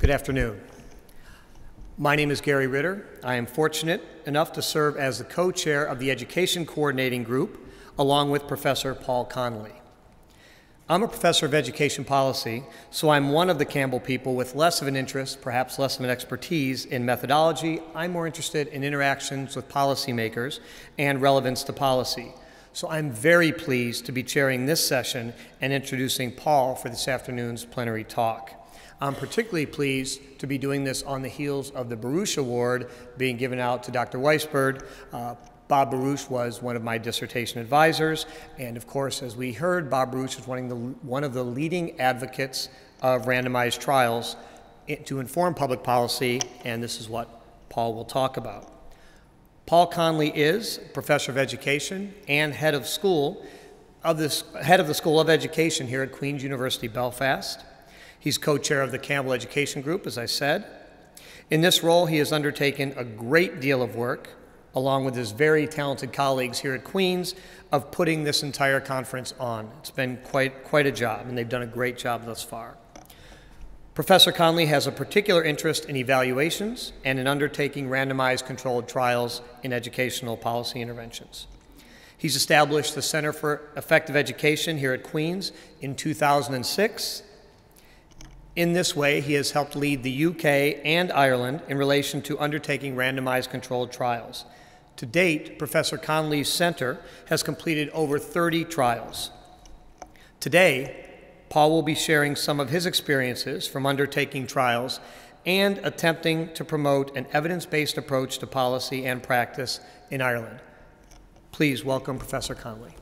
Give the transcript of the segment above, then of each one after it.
Good afternoon. My name is Gary Ritter. I am fortunate enough to serve as the co-chair of the Education Coordinating Group, along with Professor Paul Connolly. I'm a professor of education policy, so I'm one of the Campbell people with less of an interest, perhaps less of an expertise in methodology. I'm more interested in interactions with policymakers and relevance to policy. So I'm very pleased to be chairing this session and introducing Paul for this afternoon's plenary talk. I'm particularly pleased to be doing this on the heels of the Baruch Award being given out to Dr. Weisberg. Bob Baruch was one of my dissertation advisors, and of course, as we heard, Bob Baruch is one of the leading advocates of randomized trials to inform public policy, and this is what Paul will talk about. Paul Connolly is professor of education and head of the School of Education here at Queen's University, Belfast. He's co-chair of the Campbell Education Group, as I said. In this role, he has undertaken a great deal of work, along with his very talented colleagues here at Queen's, of putting this entire conference on. It's been quite a job, and they've done a great job thus far. Professor Connolly has a particular interest in evaluations and in undertaking randomized controlled trials in educational policy interventions. He's established the Center for Effective Education here at Queen's in 2006. In this way, he has helped lead the UK and Ireland in relation to undertaking randomized controlled trials. To date, Professor Connolly's center has completed over 30 trials. Today, Paul will be sharing some of his experiences from undertaking trials and attempting to promote an evidence-based approach to policy and practice in Ireland. Please welcome Professor Connolly.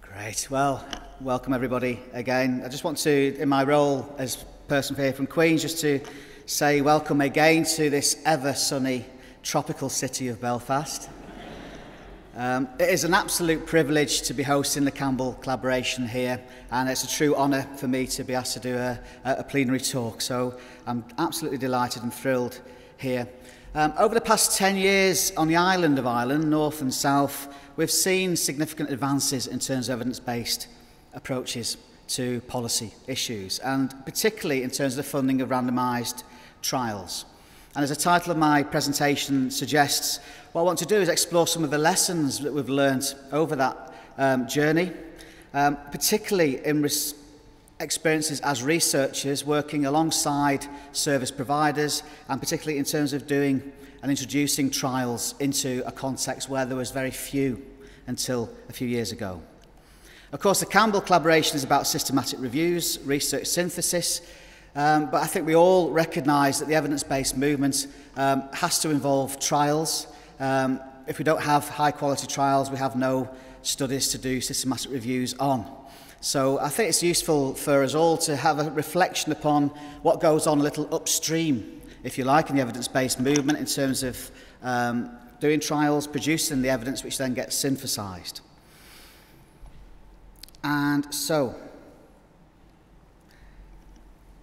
Great. Well, welcome everybody again. I just want to, in my role as person here from Queen's, just to say welcome again to this ever sunny tropical city of Belfast. It is an absolute privilege to be hosting the Campbell collaboration here, and it's a true honour for me to be asked to do a plenary talk. So I'm absolutely delighted and thrilled here. Over the past 10 years on the island of Ireland, north and south, we've seen significant advances in terms of evidence-based approaches to policy issues, and particularly in terms of the funding of randomised trials. And as the title of my presentation suggests, what I want to do is explore some of the lessons that we've learned over that journey, particularly in experiences as researchers working alongside service providers, and particularly in terms of doing and introducing trials into a context where there was very few until a few years ago. Of course, the Campbell collaboration is about systematic reviews, research synthesis, but I think we all recognise that the evidence-based movement has to involve trials. If we don't have high-quality trials, we have no studies to do systematic reviews on. So I think it's useful for us all to have a reflection upon what goes on a little upstream, if you like, in the evidence-based movement in terms of doing trials, producing the evidence which then gets synthesised. And so,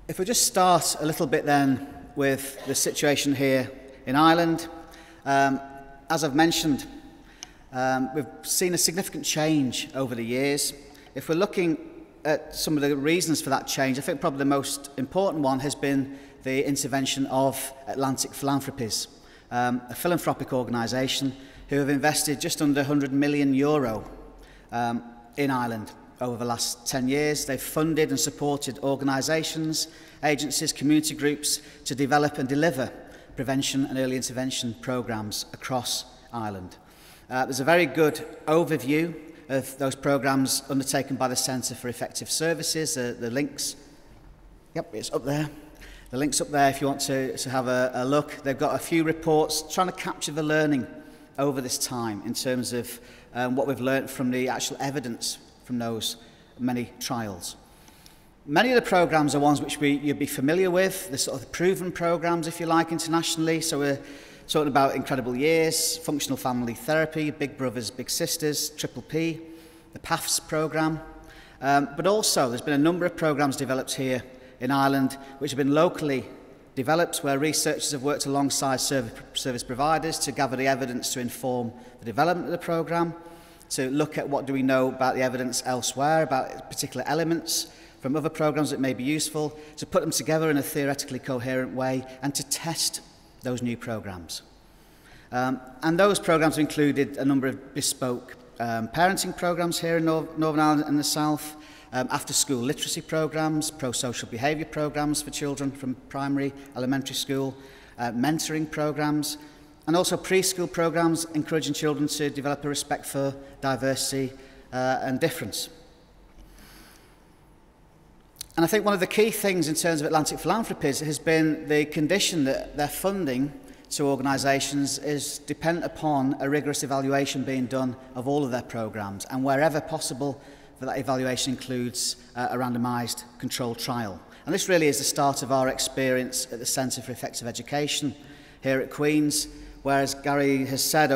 if we just start a little bit then with the situation here in Ireland, as I've mentioned, we've seen a significant change over the years. If we're looking at some of the reasons for that change, I think probably the most important one has been the intervention of Atlantic Philanthropies, a philanthropic organisation who have invested just under €100 million in Ireland over the last 10 years. They've funded and supported organisations, agencies, community groups to develop and deliver prevention and early intervention programmes across Ireland. There's a very good overview of those programmes undertaken by the Centre for Effective Services. The links, yep, it's up there. The link's up there if you want to have a look. They've got a few reports trying to capture the learning over this time in terms of what we've learnt from the actual evidence from those many trials. Many of the programmes are ones which you'd be familiar with, the sort of proven programmes, if you like, internationally. So we're talking about Incredible Years, Functional Family Therapy, Big Brothers, Big Sisters, Triple P, the PATHS programme. But also there's been a number of programmes developed here in Ireland which have been locally developed, where researchers have worked alongside service providers to gather the evidence to inform the development of the programme, to look at what do we know about the evidence elsewhere, about particular elements from other programmes that may be useful, to put them together in a theoretically coherent way, and to test those new programmes. And those programmes included a number of bespoke parenting programmes here in Northern Ireland and the South, after-school literacy programmes, pro-social behaviour programmes for children from primary, elementary school, mentoring programmes, and also preschool programmes encouraging children to develop a respect for diversity and difference. And I think one of the key things in terms of Atlantic Philanthropies has been the condition that their funding to organisations is dependent upon a rigorous evaluation being done of all of their programmes, and wherever possible, that evaluation includes a randomised controlled trial. And this really is the start of our experience at the Centre for Effective Education here at Queen's, where, as Gary has said,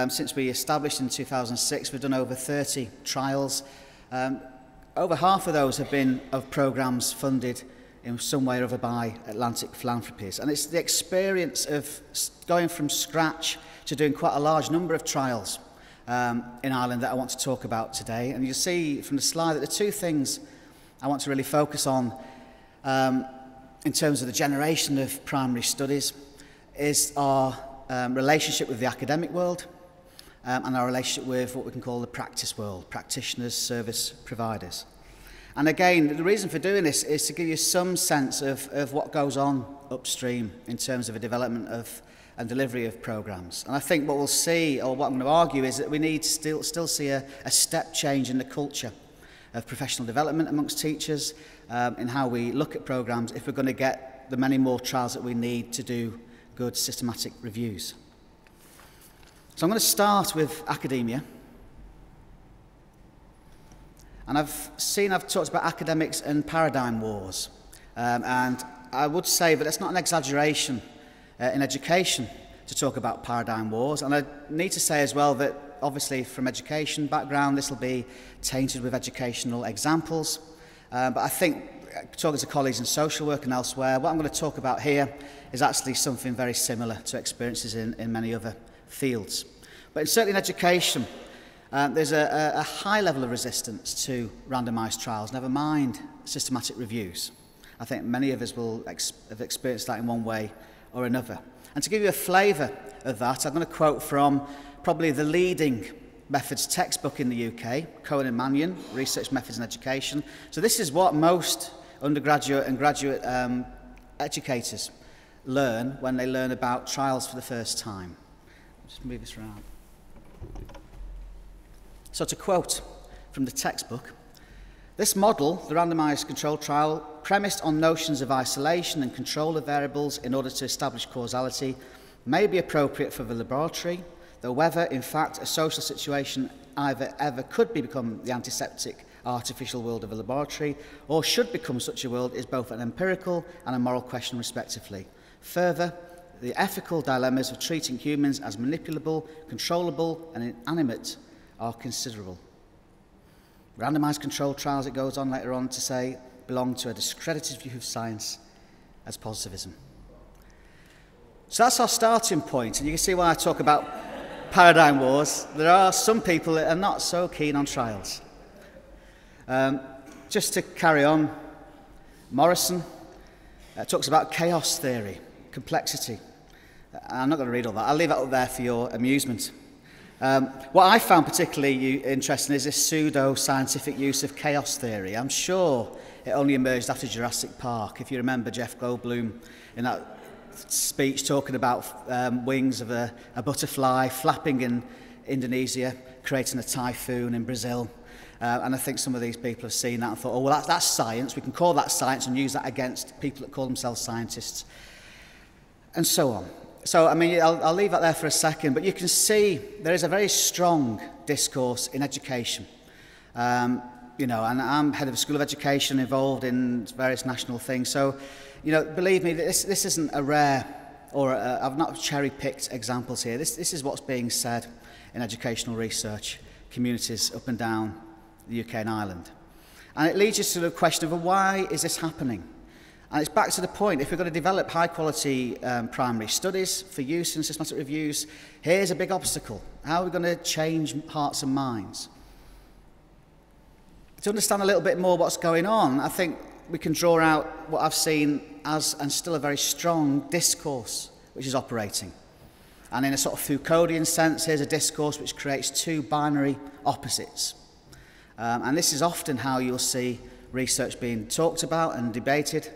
since we established in 2006, we've done over 30 trials. Over half of those have been of programmes funded in some way or other by Atlantic Philanthropies. And it's the experience of going from scratch to doing quite a large number of trials in Ireland that I want to talk about today. And you'll see from the slide that the two things I want to really focus on in terms of the generation of primary studies is our relationship with the academic world and our relationship with what we can call the practice world, practitioners, service providers. And again, the reason for doing this is to give you some sense of what goes on upstream in terms of a development of and delivery of programmes. And I think what we'll see, or what I'm going to argue, is that we need to still see a step change in the culture of professional development amongst teachers in how we look at programmes if we're going to get the many more trials that we need to do good systematic reviews. So I'm going to start with academia. And I've talked about academics and paradigm wars. And I would say that it's not an exaggeration in education to talk about paradigm wars. And I need to say as well that obviously from education background, this will be tainted with educational examples. But I think talking to colleagues in social work and elsewhere, what I'm going to talk about here is actually something very similar to experiences in many other fields. But certainly in education, there's a high level of resistance to randomised trials, never mind systematic reviews. I think many of us will have experienced that in one way or another. And to give you a flavour of that, I'm going to quote from probably the leading methods textbook in the UK, Cohen and Mannion, Research Methods in Education. So this is what most undergraduate and graduate educators learn when they learn about trials for the first time. Just move this around. So to quote from the textbook, this model, the randomised controlled trial, premised on notions of isolation and control of variables in order to establish causality, may be appropriate for the laboratory, though whether, in fact, a social situation either ever could become the antiseptic artificial world of a laboratory or should become such a world is both an empirical and a moral question respectively. Further, the ethical dilemmas of treating humans as manipulable, controllable and inanimate are considerable. Randomised controlled trials, it goes on later on to say, belong to a discredited view of science as positivism. So that's our starting point, and you can see why I talk about paradigm wars. There are some people that are not so keen on trials. Just to carry on, Morrison talks about chaos theory, complexity. I'm not going to read all that. I'll leave it up there for your amusement. What I found particularly interesting is this pseudo-scientific use of chaos theory. I'm sure it only emerged after Jurassic Park. If you remember Jeff Goldblum in that speech talking about wings of a butterfly flapping in Indonesia, creating a typhoon in Brazil. And I think some of these people have seen that and thought, oh, well, that's science. We can call that science and use that against people that call themselves scientists, and so on. So, I mean, I'll leave that there for a second, but you can see there is a very strong discourse in education. You know, and I'm head of a school of education involved in various national things. So, you know, believe me, this isn't a rare, or I've not cherry-picked examples here. This is what's being said in educational research communities up and down the UK and Ireland. And it leads us to the question of, well, why is this happening? And it's back to the point, if we're going to develop high-quality primary studies for use in systematic reviews, here's a big obstacle. How are we going to change hearts and minds? To understand a little bit more what's going on, I think we can draw out what I've seen as, and still a very strong, discourse which is operating. And in a sort of Foucauldian sense, here's a discourse which creates two binary opposites. And this is often how you'll see research being talked about and debated.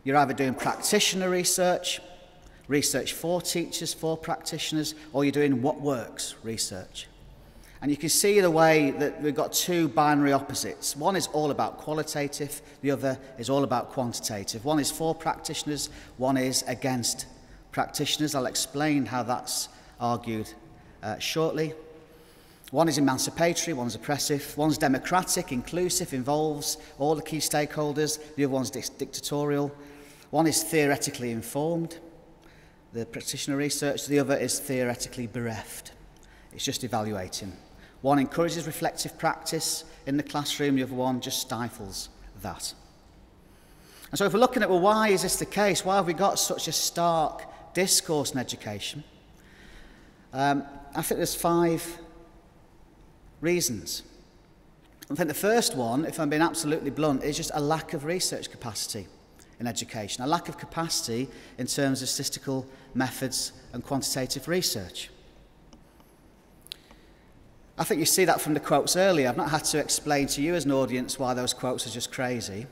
You're either doing practitioner research, research for teachers, for practitioners, or you're doing what works research. And you can see the way that we've got two binary opposites. One is all about qualitative, the other is all about quantitative. One is for practitioners, one is against practitioners. I'll explain how that's argued shortly. One is emancipatory, one's oppressive, one's democratic, inclusive, involves all the key stakeholders, the other one's dictatorial. One is theoretically informed, the practitioner research, the other is theoretically bereft. It's just evaluating. One encourages reflective practice in the classroom, the other one just stifles that. And so if we're looking at, well, why is this the case? Why have we got such a stark discourse in education? I think there's 5 reasons. I think the first one, if I'm being absolutely blunt, is just a lack of research capacity in education, a lack of capacity in terms of statistical methods and quantitative research. I think you see that from the quotes earlier. I've not had to explain to you as an audience why those quotes are just crazy.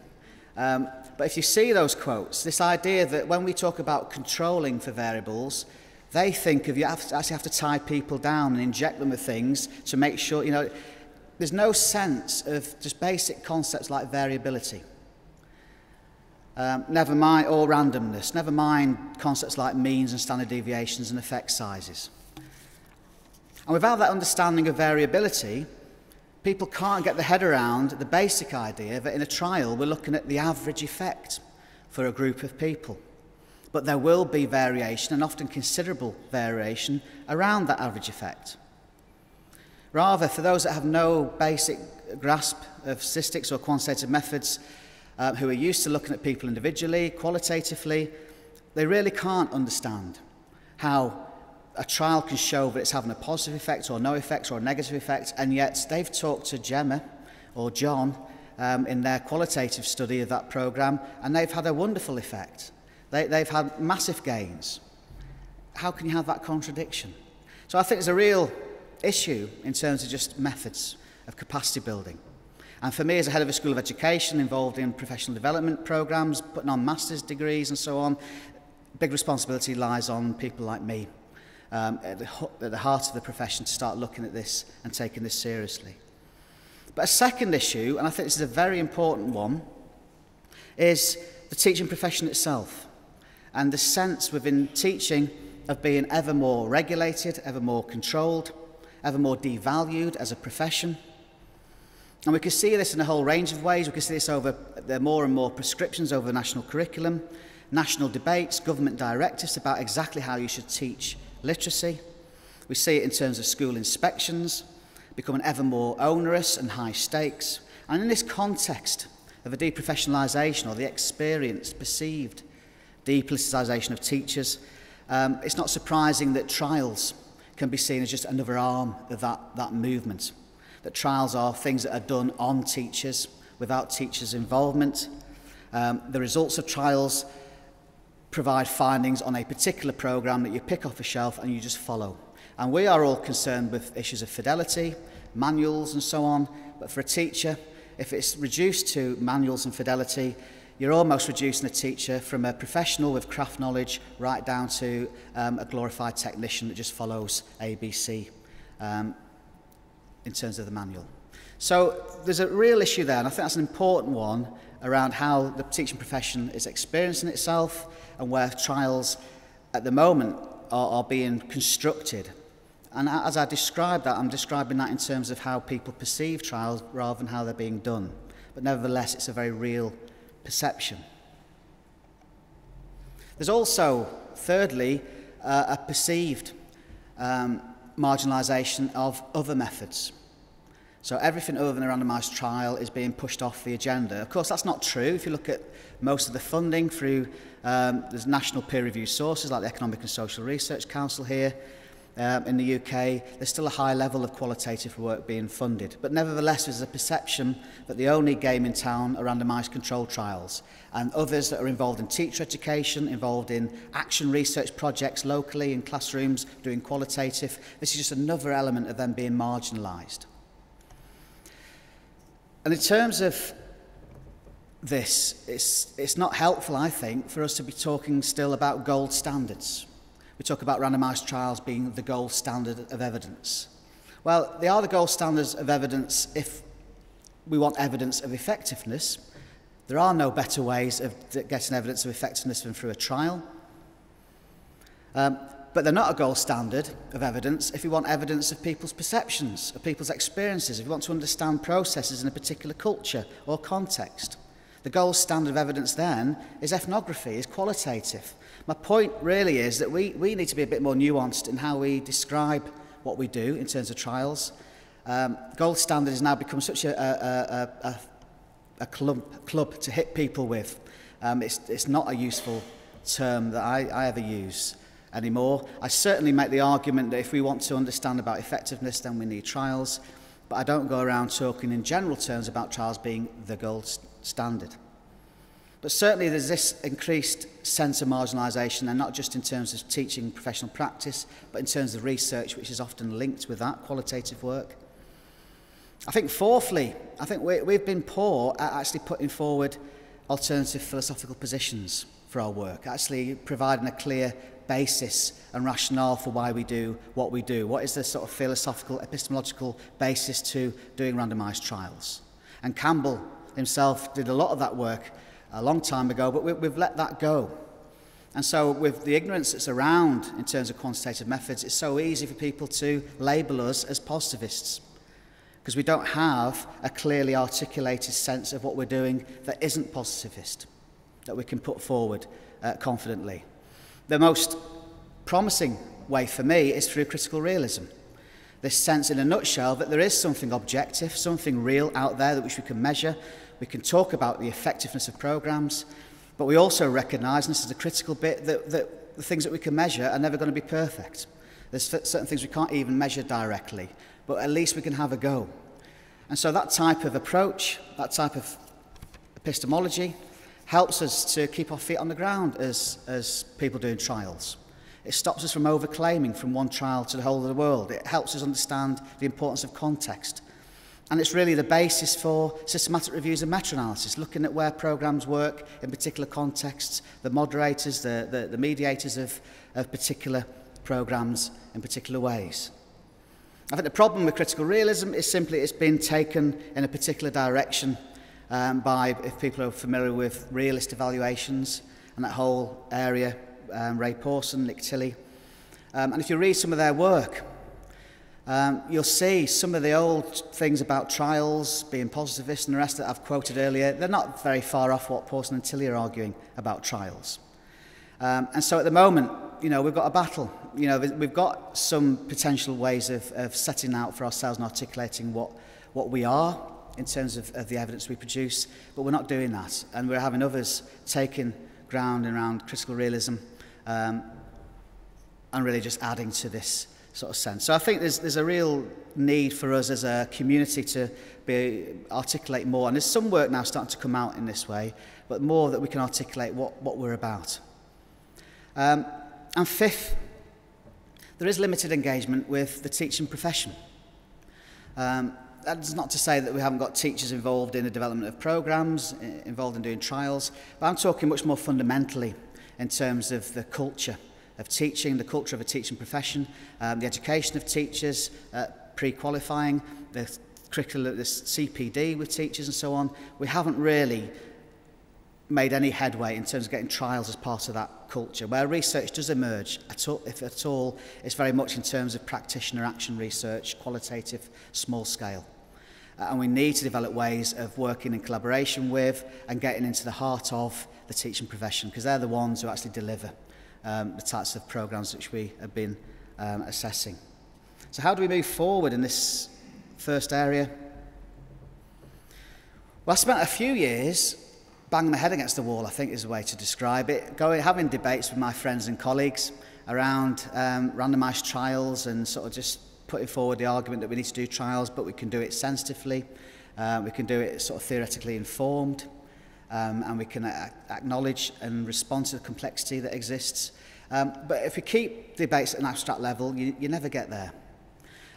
But if you see those quotes, this idea that when we talk about controlling for variables, they think of you actually have to tie people down and inject them with things to make sure, there's no sense of just basic concepts like variability. Never mind, or randomness, never mind concepts like means and standard deviations and effect sizes. And without that understanding of variability, people can't get their head around the basic idea that in a trial we're looking at the average effect for a group of people. But there will be variation, and often considerable variation, around that average effect. Rather, for those that have no basic grasp of statistics or quantitative methods, who are used to looking at people individually, qualitatively, they really can't understand how a trial can show that it's having a positive effect or no effect or a negative effect, and yet they've talked to Gemma or John in their qualitative study of that programme, and they've had a wonderful effect. They've had massive gains. How can you have that contradiction? So I think there's a real issue in terms of just methods of capacity building. And for me, as a head of a school of education involved in professional development programmes, putting on master's degrees and so on, big responsibility lies on people like me at the heart of the profession to start looking at this and taking this seriously. But a second issue, and I think this is a very important one, is the teaching profession itself and the sense within teaching of being ever more regulated, ever more controlled, ever more devalued as a profession. And we can see this in a whole range of ways. We can see this over the more and more prescriptions over the national curriculum, national debates, government directives about exactly how you should teach literacy. We see it in terms of school inspections, becoming ever more onerous and high stakes. And in this context of a deprofessionalisation or the experienced, perceived depoliticisation of teachers, it's not surprising that trials can be seen as just another arm of that movement. That trials are things that are done on teachers without teachers' involvement. The results of trials provide findings on a particular programme that you pick off a shelf and you just follow. And we are all concerned with issues of fidelity, manuals and so on, but for a teacher, if it's reduced to manuals and fidelity, you're almost reducing a teacher from a professional with craft knowledge right down to a glorified technician that just follows ABC in terms of the manual. So there's a real issue there, and I think that's an important one around how the teaching profession is experiencing itself and where trials at the moment are being constructed. And as I describe that, I'm describing that in terms of how people perceive trials rather than how they're being done. But nevertheless, it's a very real perception. There's also, thirdly, a perceived marginalisation of other methods. So everything other than a randomised trial is being pushed off the agenda. Of course, that's not true. If you look at most of the funding through there's national peer-reviewed sources like the Economic and Social Research Council here in the UK, there's still a high level of qualitative work being funded. But nevertheless, there's a perception that the only game in town are randomised controlled trials, and others that are involved in teacher education, involved in action research projects locally in classrooms, doing qualitative. This is just another element of them being marginalised. And in terms of this, it's not helpful, I think, for us to be talking still about gold standards. We talk about randomised trials being the gold standard of evidence. Well, they are the gold standards of evidence if we want evidence of effectiveness. There are no better ways of getting evidence of effectiveness than through a trial. But they're not a gold standard of evidence if you want evidence of people's perceptions, of people's experiences, if you want to understand processes in a particular culture or context. The gold standard of evidence then is ethnography, is qualitative. My point really is that we need to be a bit more nuanced in how we describe what we do in terms of trials. Gold standard has now become such a club to hit people with. It's not a useful term that I ever use anymore. I certainly make the argument that if we want to understand about effectiveness, then we need trials, but I don't go around talking in general terms about trials being the gold standard. But certainly there's this increased sense of marginalisation, and not just in terms of teaching professional practice, but in terms of research, which is often linked with that qualitative work. I think fourthly, I think we've been poor at actually putting forward alternative philosophical positions for our work, actually providing a clear basis and rationale for why we do what we do. What is the sort of philosophical, epistemological basis to doing randomised trials? And Campbell himself did a lot of that work a long time ago, but we've let that go. And so with the ignorance that's around in terms of quantitative methods, it's so easy for people to label us as positivists, because we don't have a clearly articulated sense of what we're doing that isn't positivist, that we can put forward confidently. The most promising way for me is through critical realism. This sense in a nutshell that there is something objective, something real out there that which we can measure. We can talk about the effectiveness of programmes, but we also recognise, and this is a critical bit, that the things that we can measure are never going to be perfect. There's certain things we can't even measure directly, but at least we can have a go. And so that type of approach, that type of epistemology, helps us to keep our feet on the ground as people doing trials. It stops us from overclaiming from one trial to the whole of the world. It helps us understand the importance of context. And it's really the basis for systematic reviews and meta-analysis, looking at where programmes work in particular contexts, the moderators, the mediators of particular programmes in particular ways. I think the problem with critical realism is simply it's been taken in a particular direction by, if people are familiar with realist evaluations and that whole area, Ray Pawson, Nick Tilley. And if you read some of their work, you'll see some of the old things about trials being positivist and the rest that I've quoted earlier. They're not very far off what Pawson and Tilley are arguing about trials. And so at the moment, you know, we've got a battle. You know, we've got some potential ways of setting out for ourselves and articulating what we are in terms of the evidence we produce, but we're not doing that. And we're having others taking ground around critical realism and really just adding to this sort of sense. So I think there's a real need for us as a community to articulate more. And there's some work now starting to come out in this way, but more that we can articulate what we're about. And fifth, there is limited engagement with the teaching profession. That's not to say that we haven't got teachers involved in the development of programmes, involved in doing trials, but I'm talking much more fundamentally in terms of the culture of teaching, the culture of a teaching profession, the education of teachers, pre-qualifying, the curriculum, the CPD with teachers and so on. We haven't really made any headway in terms of getting trials as part of that culture. Where research does emerge, if at all, it's very much in terms of practitioner action research, qualitative, small scale. And we need to develop ways of working in collaboration with and getting into the heart of the teaching profession, because they're the ones who actually deliver the types of programmes which we have been assessing. So how do we move forward in this first area? Well, I spent a few years banging my head against the wall, I think is the way to describe it, having debates with my friends and colleagues around randomised trials and sort of just putting forward the argument that we need to do trials, but we can do it sensitively, we can do it sort of theoretically informed, and we can acknowledge and respond to the complexity that exists. But if we keep debates at an abstract level, you never get there.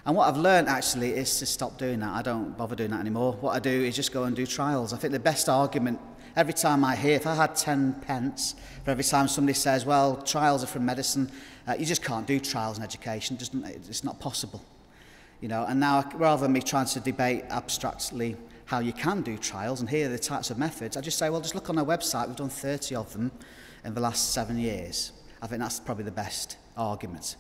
And what I've learned actually is to stop doing that. I don't bother doing that anymore. What I do is just go and do trials. I think the best argument, every time I hear, if I had 10 pence for every time somebody says, well, trials are from medicine, you just can't do trials in education, it's not possible. You know, and now, rather than me trying to debate abstractly how you can do trials, and here are the types of methods, I just say, well, just look on our website, we've done 30 of them in the last 7 years. I think that's probably the best argument.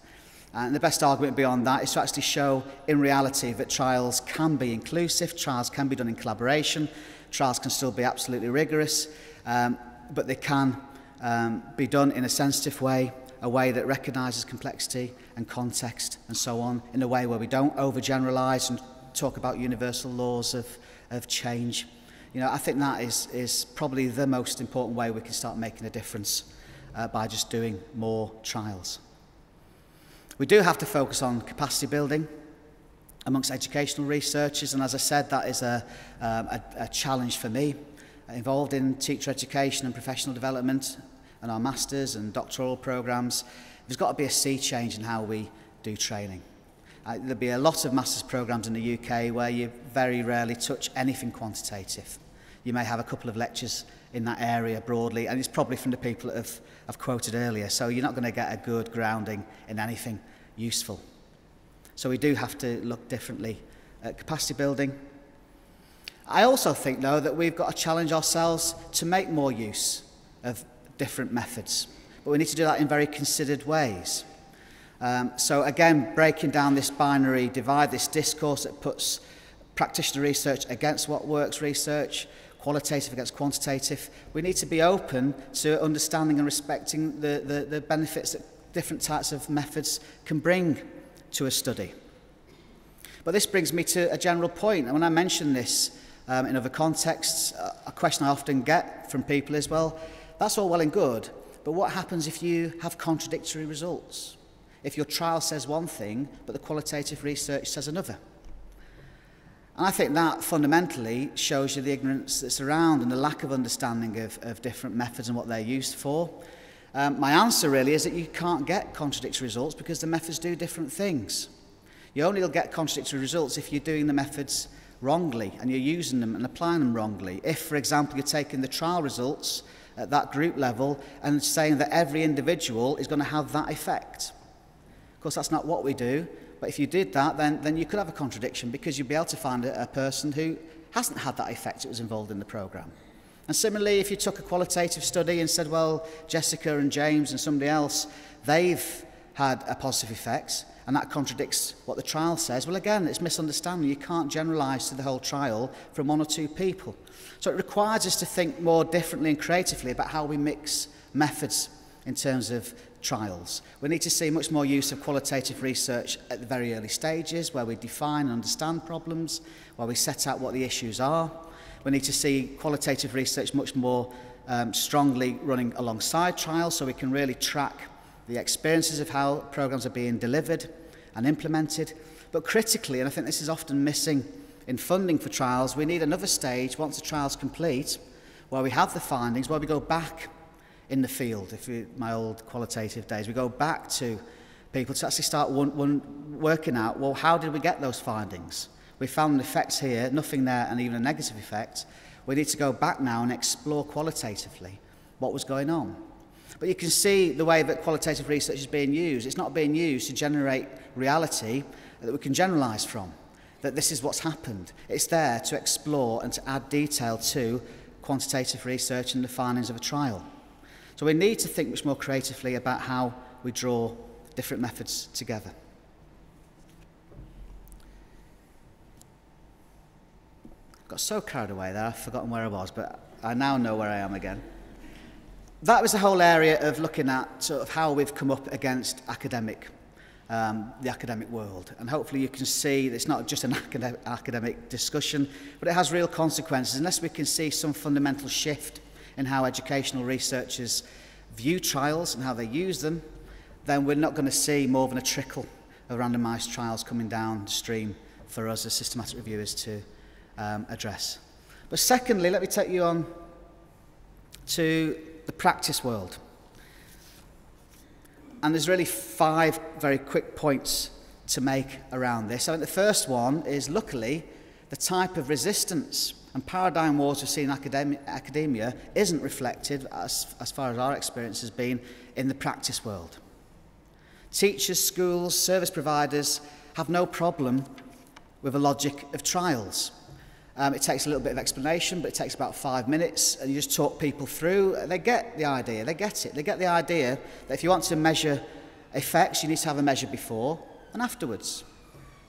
And the best argument beyond that is to actually show in reality that trials can be inclusive, trials can be done in collaboration, trials can still be absolutely rigorous, but they can be done in a sensitive way, a way that recognises complexity and context and so on, in a way where we don't overgeneralise and talk about universal laws of change. You know, I think that is probably the most important way we can start making a difference by just doing more trials. We do have to focus on capacity building amongst educational researchers, and as I said, that is a challenge for me. Involved in teacher education and professional development and our masters and doctoral programmes, there's got to be a sea change in how we do training. There'll be a lot of masters programmes in the UK where you very rarely touch anything quantitative. You may have a couple of lectures in that area broadly, and it's probably from the people that I've quoted earlier, so you're not going to get a good grounding in anything useful. So we do have to look differently at capacity building. I also think, though, that we've got to challenge ourselves to make more use of different methods, but we need to do that in very considered ways. So again, breaking down this binary divide, this discourse that puts practitioner research against what works research, qualitative against quantitative, we need to be open to understanding and respecting the benefits that different types of methods can bring to a study. But this brings me to a general point, and when I mention this in other contexts, a question I often get from people is, well, that's all well and good, but what happens if you have contradictory results? If your trial says one thing, but the qualitative research says another? And I think that fundamentally shows you the ignorance that's around and the lack of understanding of different methods and what they're used for. My answer really is that you can't get contradictory results because the methods do different things. You only will get contradictory results if you're doing the methods wrongly and you're using them and applying them wrongly. If, for example, you're taking the trial results at that group level and saying that every individual is going to have that effect. Of course, that's not what we do. But if you did that, then you could have a contradiction because you'd be able to find a person who hasn't had that effect that was involved in the programme. And similarly, if you took a qualitative study and said, well, Jessica and James and somebody else, they've had a positive effect, and that contradicts what the trial says, well, again, it's misunderstanding. You can't generalise to the whole trial from one or two people. So it requires us to think more differently and creatively about how we mix methods in terms of trials. We need to see much more use of qualitative research at the very early stages, where we define and understand problems, where we set out what the issues are. We need to see qualitative research much more strongly running alongside trials, so we can really track the experiences of how programs are being delivered and implemented. But critically, and I think this is often missing in funding for trials, we need another stage once the trial's complete, where we have the findings, where we go back in the field, my old qualitative days, we go back to people to actually start working out, well, how did we get those findings? We found effects here, nothing there, and even a negative effect. We need to go back now and explore qualitatively what was going on. But you can see the way that qualitative research is being used. It's not being used to generate reality that we can generalise from, that this is what's happened. It's there to explore and to add detail to quantitative research and the findings of a trial. So we need to think much more creatively about how we draw different methods together. Got so carried away there, I've forgotten where I was, but I now know where I am again. That was the whole area of looking at sort of how we've come up against academic the academic world. And hopefully you can see that it's not just an academic discussion, but it has real consequences. Unless we can see some fundamental shift in how educational researchers view trials and how they use them, then we're not going to see more than a trickle of randomised trials coming downstream for us as systematic reviewers to address. But secondly, let me take you on to the practice world. And there's really 5 very quick points to make around this. I think the first one is, luckily, the type of resistance and paradigm wars we've seen in academia isn't reflected, as far as our experience has been, in the practice world. Teachers, schools, service providers have no problem with the logic of trials. It takes a little bit of explanation, but it takes about 5 minutes, and you just talk people through. They get the idea, they get it. They get the idea that if you want to measure effects, you need to have a measure before and afterwards.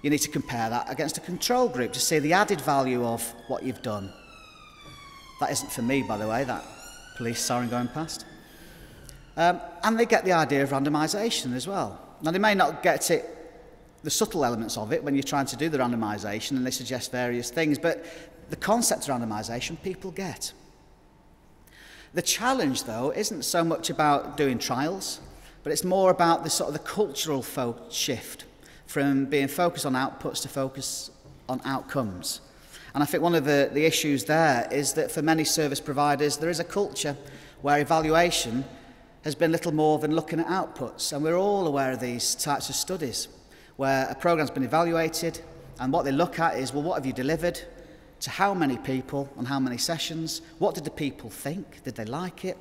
You need to compare that against a control group to see the added value of what you've done. That isn't for me, by the way, that police siren going past. And they get the idea of randomisation as well. Now, they may not get it, the subtle elements of it, when you're trying to do the randomisation, and they suggest various things, but the concept of randomisation people get. The challenge, though, isn't so much about doing trials, but it's more about the sort of the cultural shift from being focused on outputs to focus on outcomes. And I think one of the issues there is that for many service providers, there is a culture where evaluation has been little more than looking at outputs. And we're all aware of these types of studies where a program's been evaluated, and what they look at is, well, what have you delivered? To how many people on how many sessions? What did the people think? Did they like it?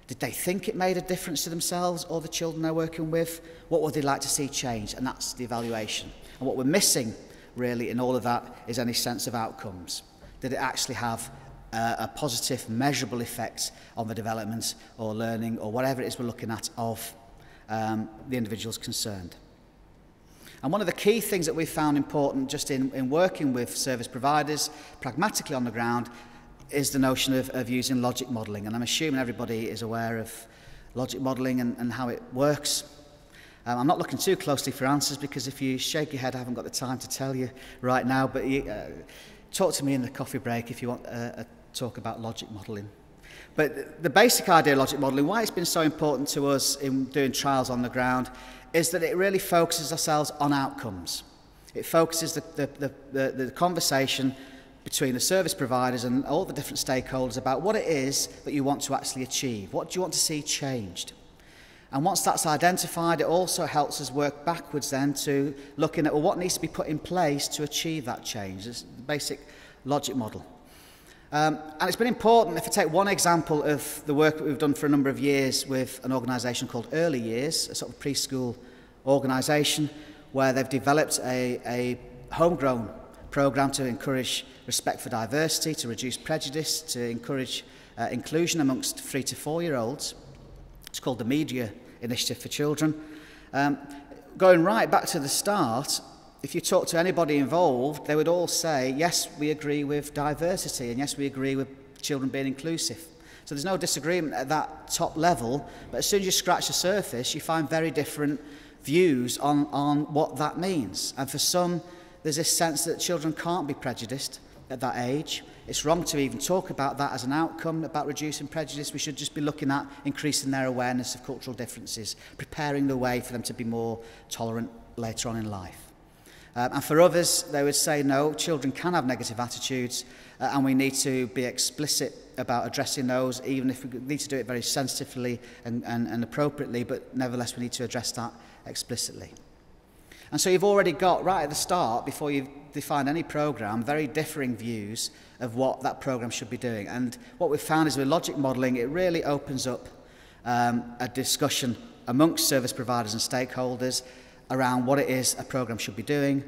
Did they think it made a difference to themselves or the children they're working with? What would they like to see change? And that's the evaluation. And what we're missing, really, in all of that is any sense of outcomes. Did it actually have a positive, measurable effect on the development or learning or whatever it is we're looking at of the individuals concerned? And one of the key things that we've found important just in working with service providers, pragmatically on the ground, is the notion of using logic modelling. And I'm assuming everybody is aware of logic modelling and how it works. I'm not looking too closely for answers, because if you shake your head, I haven't got the time to tell you right now. But talk to me in the coffee break if you want a talk about logic modelling. But the basic idea of logic modelling, why it's been so important to us in doing trials on the ground, is that it really focuses ourselves on outcomes. It focuses the conversation between the service providers and all the different stakeholders about what it is that you want to actually achieve. What do you want to see changed? And once that's identified, it also helps us work backwards then to looking at, well, what needs to be put in place to achieve that change. It's the basic logic model. And it's been important, if I take one example of the work that we've done for a number of years with an organisation called Early Years, a sort of preschool organisation, where they've developed a homegrown programme to encourage respect for diversity, to reduce prejudice, to encourage inclusion amongst 3 to 4-year-olds. It's called the Media Initiative for Children. Going right back to the start, if you talk to anybody involved, they would all say, yes, we agree with diversity, and yes, we agree with children being inclusive. So there's no disagreement at that top level, but as soon as you scratch the surface, you find very different views on what that means. And for some, there's this sense that children can't be prejudiced at that age. It's wrong to even talk about that as an outcome, about reducing prejudice. We should just be looking at increasing their awareness of cultural differences, preparing the way for them to be more tolerant later on in life. And for others, they would say, no, children can have negative attitudes, and we need to be explicit about addressing those, even if we need to do it very sensitively and appropriately, but nevertheless we need to address that explicitly. And so you've already got, right at the start, before you've defined any programme, very differing views of what that programme should be doing. And what we've found is with logic modelling, it really opens up a discussion amongst service providers and stakeholders around what it is a programme should be doing,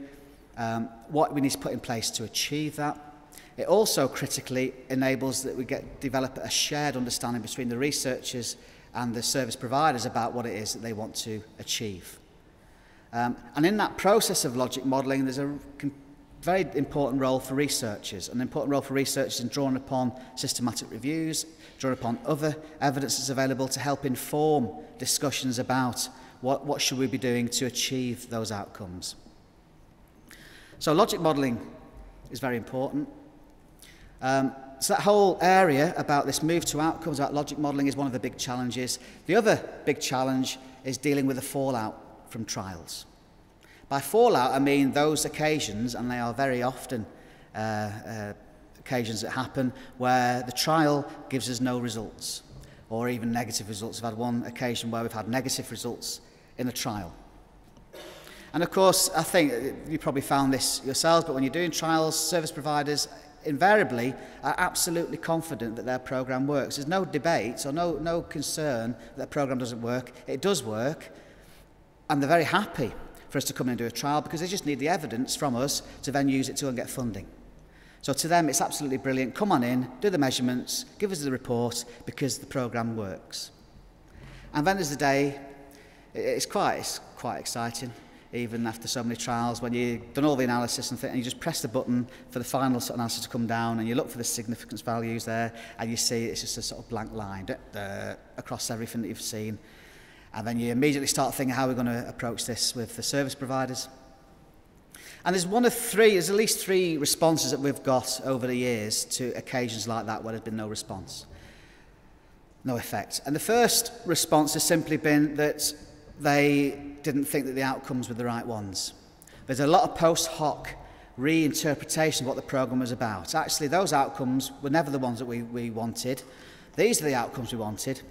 what we need to put in place to achieve that. It also critically enables that we develop a shared understanding between the researchers and the service providers about what it is that they want to achieve. And in that process of logic modelling, there's a very important role for researchers, an important role for researchers in drawing upon systematic reviews, drawing upon other evidence that's available to help inform discussions about what should we be doing to achieve those outcomes. So logic modelling is very important. So that whole area about this move to outcomes, about logic modelling, is one of the big challenges. The other big challenge is dealing with the fallout from trials. By fallout, I mean those occasions, and they are very often occasions that happen, where the trial gives us no results, or even negative results. We've had one occasion where we've had negative results in a trial. And of course, I think you probably found this yourselves, but when you're doing trials, service providers invariably are absolutely confident that their programme works. There's no debate or no concern that the programme doesn't work. It does work, and they're very happy for us to come in and do a trial because they just need the evidence from us to then use it to go and get funding. So to them, it's absolutely brilliant. Come on in, do the measurements, give us the report because the programme works. And then there's the day, it's quite exciting, even after so many trials, when you've done all the analysis and you just press the button for the final sort of answer to come down, and you look for the significance values there, and you see it's just a sort of blank line across everything that you've seen. And then you immediately start thinking, how are we going to approach this with the service providers? And there's at least three responses that we've got over the years to occasions like that where there's been no response, no effect. And the first response has simply been that they didn't think that the outcomes were the right ones. There's a lot of post hoc reinterpretation of what the programme was about. Actually, those outcomes were never the ones that we wanted. These are the outcomes we wanted.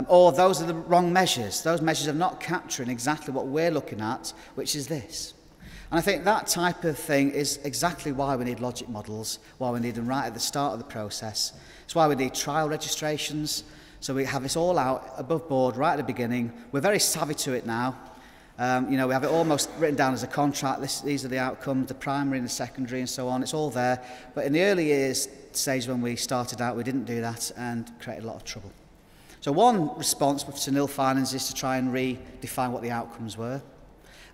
Or those are the wrong measures. Those measures are not capturing exactly what we're looking at, which is this. And I think that type of thing is exactly why we need logic models, why we need them right at the start of the process. It's why we need trial registrations, so we have this all out above board right at the beginning. We're very savvy to it now. We have it almost written down as a contract. These are the outcomes, the primary and the secondary and so on. It's all there. But in the early years, stage when we started out, we didn't do that and created a lot of trouble. So one response to nil findings is to try and redefine what the outcomes were.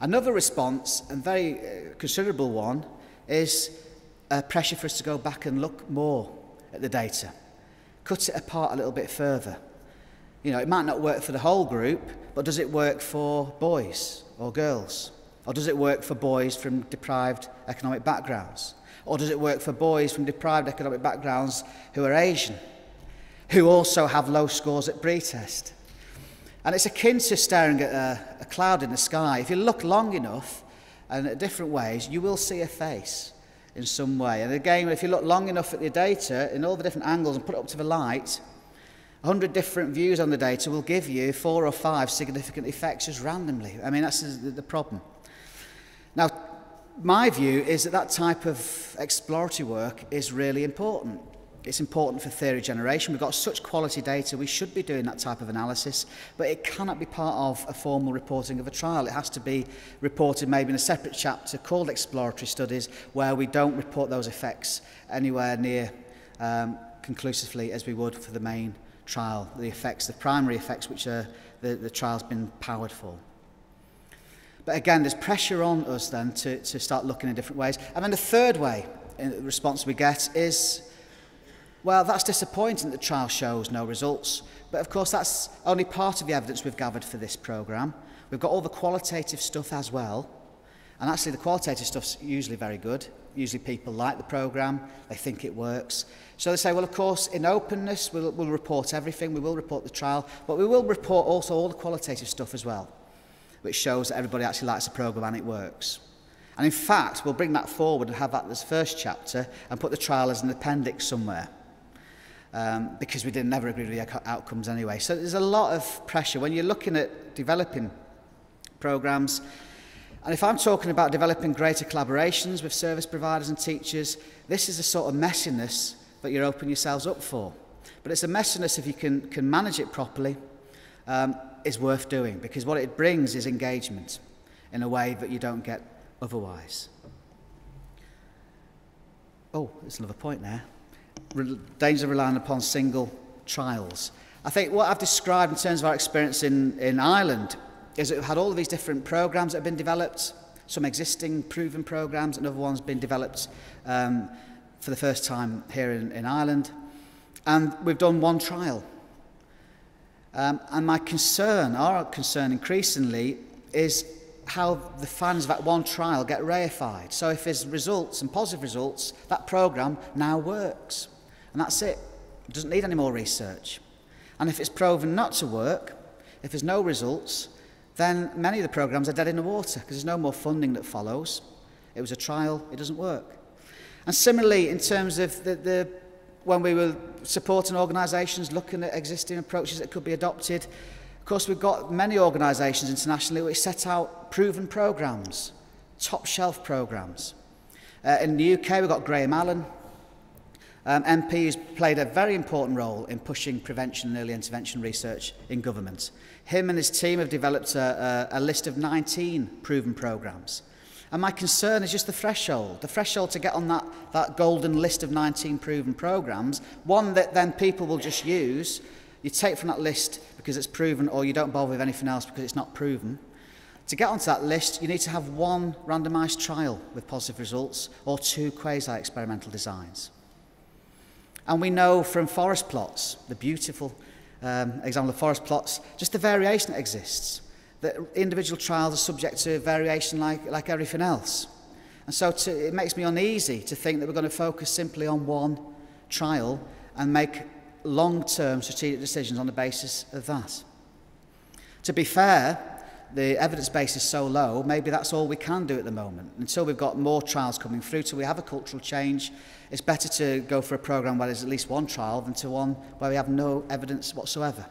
Another response, and very considerable one, is pressure for us to go back and look more at the data. Cut it apart a little bit further. It might not work for the whole group, but does it work for boys or girls? Or does it work for boys from deprived economic backgrounds? Or does it work for boys from deprived economic backgrounds who are Asian, who also have low scores at pre-test? And it's akin to staring at a cloud in the sky. If you look long enough and at different ways, you will see a face in some way. And again, if you look long enough at the data in all the different angles and put it up to the light, 100 different views on the data will give you 4 or 5 significant effects just randomly. I mean, that's the problem. Now, my view is that type of exploratory work is really important. It's important for theory generation. We've got such quality data, we should be doing that type of analysis, but it cannot be part of a formal reporting of a trial. It has to be reported maybe in a separate chapter called exploratory studies, where we don't report those effects anywhere near conclusively as we would for the main trial, the primary effects which the trial's been powered for. But again, there's pressure on us then to start looking in different ways. And then the third way in the response we get is, well, that's disappointing that the trial shows no results. But of course, that's only part of the evidence we've gathered for this programme. We've got all the qualitative stuff as well. And actually, the qualitative stuff's usually very good. Usually people like the programme, they think it works. So they say, well, of course, in openness, we'll report everything. We will report the trial. But we will report also all the qualitative stuff as well, which shows that everybody actually likes the programme and it works. And in fact, we'll bring that forward and have that as first chapter and put the trial as an appendix somewhere. Because we didn't never agree with the outcomes anyway. So there's a lot of pressure when you're looking at developing programmes. And if I'm talking about developing greater collaborations with service providers and teachers, this is the sort of messiness that you're opening yourselves up for. But it's a messiness, if you can manage it properly, is worth doing, because what it brings is engagement in a way that you don't get otherwise. Oh, there's another point there. Danger of relying upon single trials. I think what I've described in terms of our experience in Ireland is that we've had all of these different programmes that have been developed, some existing proven programmes and other ones being developed for the first time here in Ireland. And we've done one trial. And my concern, our concern increasingly, is how the findings of that one trial get reified. So if there's results and positive results, that programme now works. And that's it. It doesn't need any more research. And if it's proven not to work, if there's no results, then many of the programmes are dead in the water because there's no more funding that follows. It was a trial, it doesn't work. And similarly, in terms of when we were supporting organisations looking at existing approaches that could be adopted, of course we've got many organisations internationally which set out proven programmes, top shelf programmes. In the UK we've got Graham Allen, MP, who's played a very important role in pushing prevention and early intervention research in government. Him and his team have developed a list of 19 proven programmes. And my concern is just the threshold to get on that golden list of 19 proven programmes, one that then people will just use. You take from that list because it's proven, or you don't bother with anything else because it's not proven. To get onto that list, you need to have one randomised trial with positive results or 2 quasi-experimental designs. And we know from forest plots, the beautiful example of forest plots, just the variation that exists. That individual trials are subject to variation like everything else. And so it makes me uneasy to think that we're going to focus simply on one trial and make long-term strategic decisions on the basis of that. To be fair, the evidence base is so low, maybe that's all we can do at the moment. Until we've got more trials coming through, till we have a cultural change, it's better to go for a programme where there's at least one trial than to one where we have no evidence whatsoever.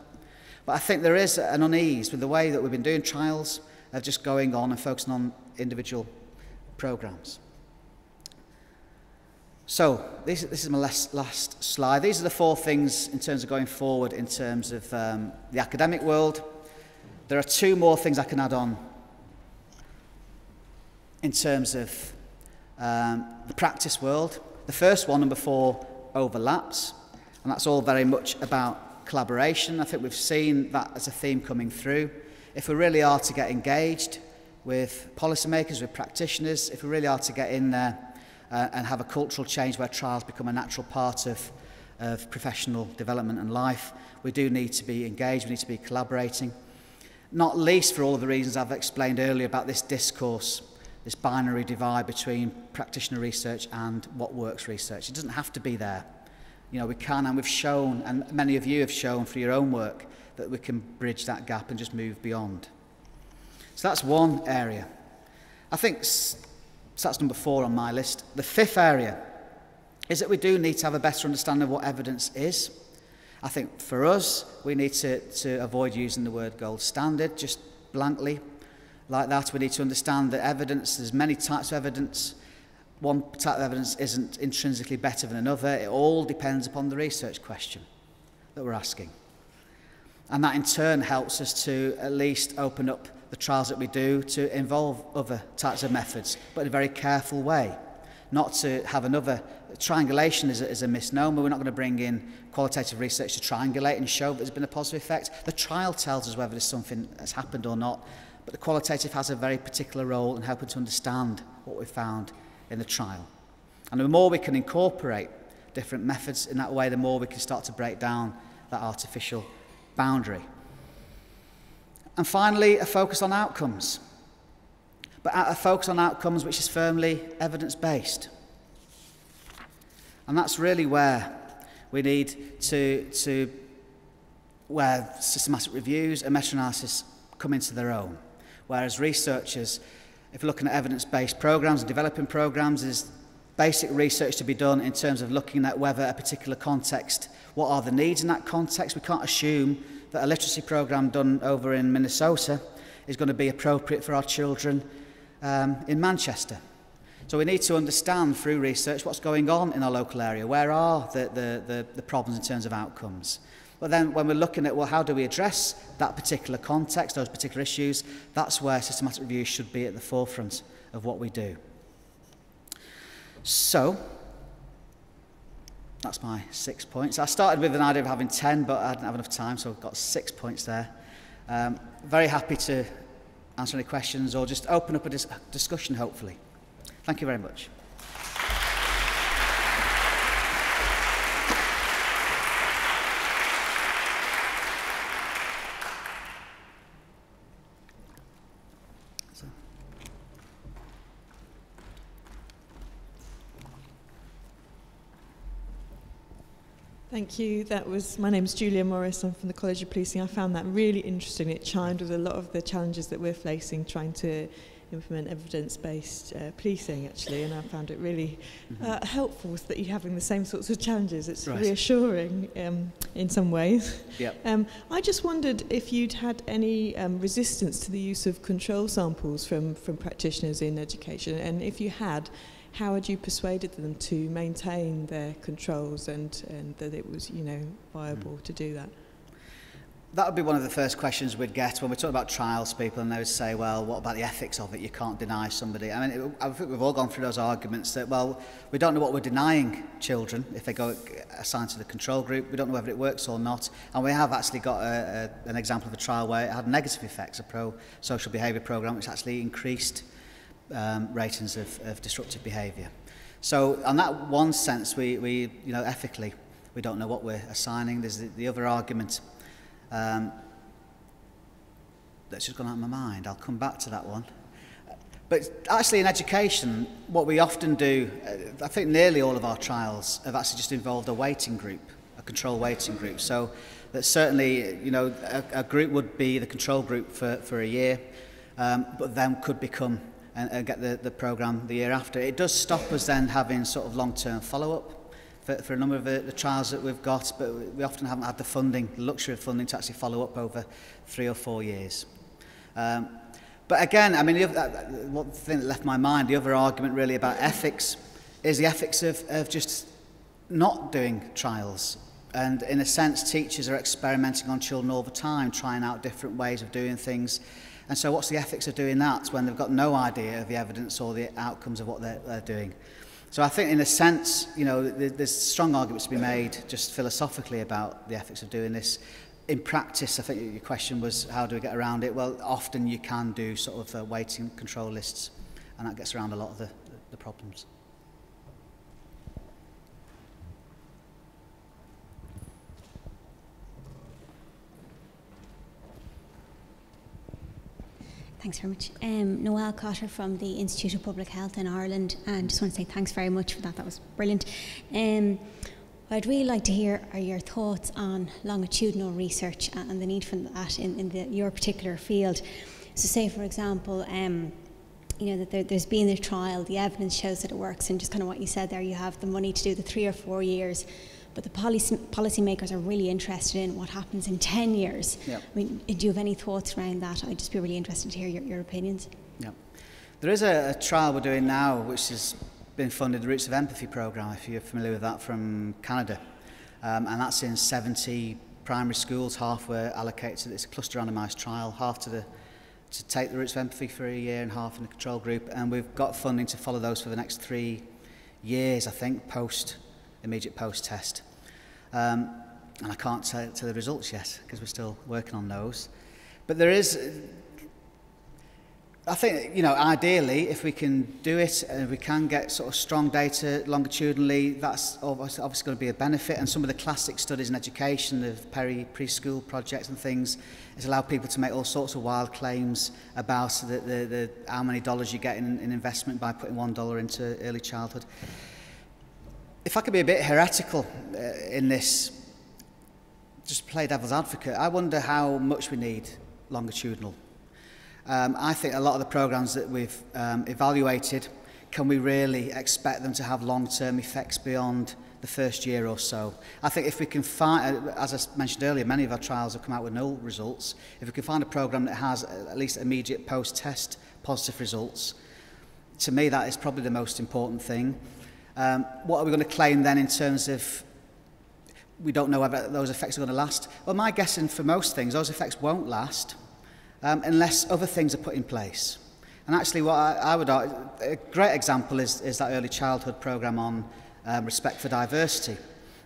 But I think there is an unease with the way that we've been doing trials, of just going on and focusing on individual programmes. So, this is my last slide. These are the 4 things in terms of going forward in terms of the academic world. There are 2 more things I can add on in terms of the practice world. The first one, number 4, overlaps, and that's all very much about collaboration. I think we've seen that as a theme coming through. If we really are to get engaged with policymakers, with practitioners, if we really are to get in there and have a cultural change where trials become a natural part of professional development and life, we do need to be engaged, we need to be collaborating. Not least for all of the reasons I've explained earlier about this discourse, this binary divide between practitioner research and what works research. It doesn't have to be there. You know, we can, and we've shown, and many of you have shown through your own work, that we can bridge that gap and just move beyond. So that's one area. I think so that's number 4 on my list. The 5th area is that we do need to have a better understanding of what evidence is. I think for us, we need to avoid using the word gold standard just blankly like that. We need to understand that evidence, there's many types of evidence. One type of evidence isn't intrinsically better than another. It all depends upon the research question that we're asking. And that in turn helps us to at least open up the trials that we do to involve other types of methods, but in a very careful way. Not to have another, triangulation is a misnomer. We're not going to bring in qualitative research to triangulate and show that there's been a positive effect. The trial tells us whether there's something that's happened or not, but the qualitative has a very particular role in helping to understand what we found in the trial. And the more we can incorporate different methods in that way, the more we can start to break down that artificial boundary. And finally, a focus on outcomes. But a focus on outcomes which is firmly evidence-based. And that's really where we need where systematic reviews and meta-analysis come into their own. Whereas researchers, if we're looking at evidence-based programs and developing programs, there's basic research to be done in terms of looking at whether a particular context, what are the needs in that context. We can't assume that a literacy program done over in Minnesota is going to be appropriate for our children in Manchester. So we need to understand through research what's going on in our local area. Where are the problems in terms of outcomes? But then when we're looking at, well, how do we address that particular context, those particular issues, that's where systematic review should be at the forefront of what we do. So, that's my 6 points. I started with an idea of having 10, but I didn't have enough time, so I've got 6 points there. Very happy to answer any questions or just open up a discussion, hopefully. Thank you very much. Thank you. My name's Julia Morris. I'm from the College of Policing. I found that really interesting. It chimed with a lot of the challenges that we're facing trying to implement evidence-based policing, actually, and I found it really helpful that you're having the same sorts of challenges. It's reassuring in some ways. Yep. I just wondered if you'd had any resistance to the use of control samples from practitioners in education, and if you had, how had you persuaded them to maintain their controls and that it was, viable to do that? That would be one of the first questions we'd get when we talk about trials people, and they would say, well, what about the ethics of it? You can't deny somebody. I mean, I think we've all gone through those arguments that, well, we don't know what we're denying children if they go assigned to the control group. We don't know whether it works or not. And we have actually got an example of a trial where it had negative effects, a pro-social behaviour programme, which actually increased ratings of disruptive behaviour. So, on that one sense, we ethically, we don't know what we're assigning. There's the other argument that's just gone out of my mind. I'll come back to that one. But actually in education, what we often do, I think nearly all of our trials have actually just involved a waiting group, a control waiting group. So that certainly, a group would be the control group for a year, but then could become and get the programme the year after. It does stop us then having sort of long-term follow-up for a number of the trials that we've got, but we often haven't had the luxury of funding to actually follow up over 3 or 4 years. But again, I mean, one thing that left my mind, the other argument really about ethics, is the ethics of just not doing trials. And in a sense, teachers are experimenting on children all the time, trying out different ways of doing things. And so what's the ethics of doing that when they've got no idea of the evidence or the outcomes of what they're doing? So I think in a sense, there's strong arguments to be made just philosophically about the ethics of doing this. In practice, I think your question was, how do we get around it? Well, often you can do sort of waiting control lists, and that gets around a lot of the problems. Thanks very much. Noelle Cotter from the Institute of Public Health in Ireland, and just want to say thanks very much for that. That was brilliant. I'd really like to hear your thoughts on longitudinal research and the need for that in your particular field. So say, for example, that there's been a trial, the evidence shows that it works, and just kind of what you said there, you have the money to do the 3 or 4 years, but the policymakers are really interested in what happens in 10 years. Yep. I mean, do you have any thoughts around that? I'd just be really interested to hear your opinions. Yeah. There is a trial we're doing now which has been funded, the Roots of Empathy programme, if you're familiar with that, from Canada. And that's in 70 primary schools. Half were allocated to this cluster randomised trial, half to take the Roots of Empathy for a year and half in the control group. And we've got funding to follow those for the next 3 years, I think, immediate post-test. And I can't tell the results yet because we're still working on those. But there is, I think, ideally, if we can do it and if we can get sort of strong data longitudinally, that's obviously going to be a benefit. And some of the classic studies in education of preschool projects and things has allowed people to make all sorts of wild claims about the how many dollars you get in investment by putting $1 into early childhood. If I could be a bit heretical in this, just play devil's advocate, I wonder how much we need longitudinal. I think a lot of the programmes that we've evaluated, can we really expect them to have long-term effects beyond the first year or so? I think if we can find, as I mentioned earlier, many of our trials have come out with no results. If we can find a programme that has at least immediate post-test positive results, to me that is probably the most important thing. What are we going to claim then in terms of we don't know whether those effects are going to last? Well, my guessing for most things, those effects won't last unless other things are put in place. And actually what I would argue, a great example is that early childhood programme on respect for diversity,